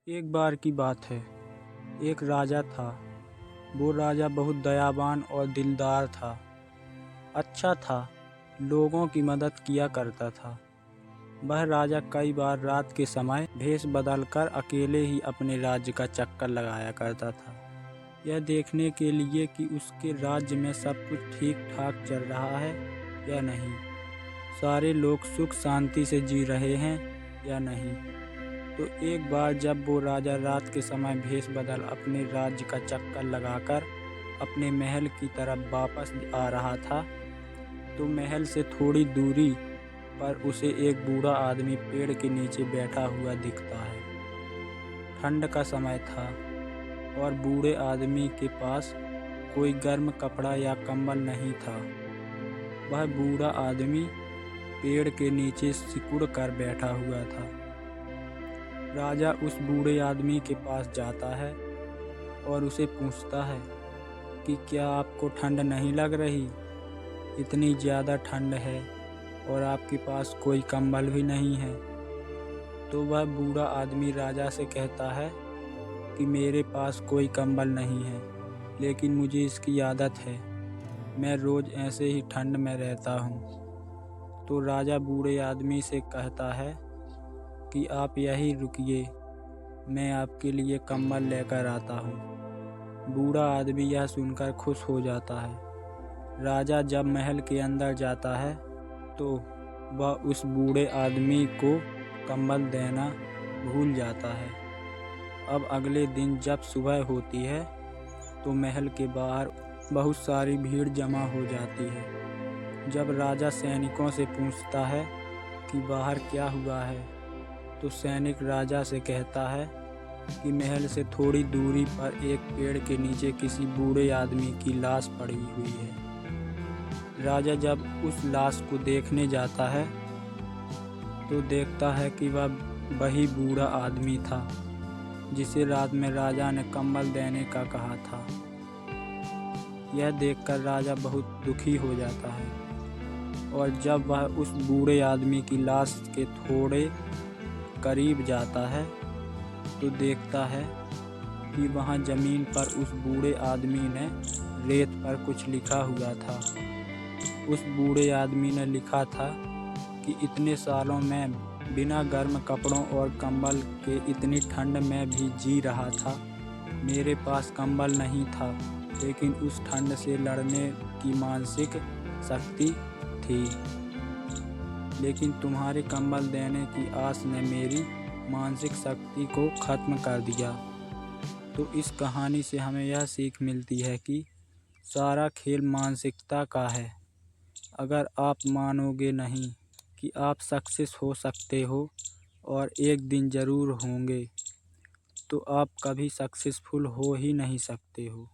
एक बार की बात है। एक राजा था। वो राजा बहुत दयावान और दिलदार था। अच्छा था, लोगों की मदद किया करता था। वह राजा कई बार रात के समय भेष बदलकर अकेले ही अपने राज्य का चक्कर लगाया करता था, यह देखने के लिए कि उसके राज्य में सब कुछ ठीक ठाक चल रहा है या नहीं, सारे लोग सुख शांति से जी रहे हैं या नहीं। तो एक बार जब वो राजा रात के समय भेष बदल अपने राज्य का चक्कर लगाकर अपने महल की तरफ वापस आ रहा था, तो महल से थोड़ी दूरी पर उसे एक बूढ़ा आदमी पेड़ के नीचे बैठा हुआ दिखता है। ठंड का समय था और बूढ़े आदमी के पास कोई गर्म कपड़ा या कंबल नहीं था। वह बूढ़ा आदमी पेड़ के नीचे सिकुड़ कर बैठा हुआ था। राजा उस बूढ़े आदमी के पास जाता है और उसे पूछता है कि क्या आपको ठंड नहीं लग रही? इतनी ज़्यादा ठंड है और आपके पास कोई कंबल भी नहीं है। तो वह बूढ़ा आदमी राजा से कहता है कि मेरे पास कोई कंबल नहीं है, लेकिन मुझे इसकी आदत है, मैं रोज़ ऐसे ही ठंड में रहता हूँ। तो राजा बूढ़े आदमी से कहता है कि आप यहीं रुकिए, मैं आपके लिए कंबल लेकर आता हूँ। बूढ़ा आदमी यह सुनकर खुश हो जाता है। राजा जब महल के अंदर जाता है तो वह उस बूढ़े आदमी को कंबल देना भूल जाता है। अब अगले दिन जब सुबह होती है तो महल के बाहर बहुत सारी भीड़ जमा हो जाती है। जब राजा सैनिकों से पूछता है कि बाहर क्या हुआ है, तो सैनिक राजा से कहता है कि महल से थोड़ी दूरी पर एक पेड़ के नीचे किसी बूढ़े आदमी की लाश पड़ी हुई है। राजा जब उस लाश को देखने जाता है तो देखता है कि वह वही बूढ़ा आदमी था जिसे रात में राजा ने कंबल देने का कहा था। यह देखकर राजा बहुत दुखी हो जाता है और जब वह उस बूढ़े आदमी की लाश के थोड़े करीब जाता है तो देखता है कि वहाँ ज़मीन पर उस बूढ़े आदमी ने रेत पर कुछ लिखा हुआ था। उस बूढ़े आदमी ने लिखा था कि इतने सालों में बिना गर्म कपड़ों और कंबल के इतनी ठंड में भी जी रहा था। मेरे पास कंबल नहीं था, लेकिन उस ठंड से लड़ने की मानसिक शक्ति थी। लेकिन तुम्हारे कंबल देने की आस ने मेरी मानसिक शक्ति को ख़त्म कर दिया। तो इस कहानी से हमें यह सीख मिलती है कि सारा खेल मानसिकता का है। अगर आप मानोगे नहीं कि आप सक्सेस हो सकते हो और एक दिन ज़रूर होंगे, तो आप कभी सक्सेसफुल हो ही नहीं सकते हो।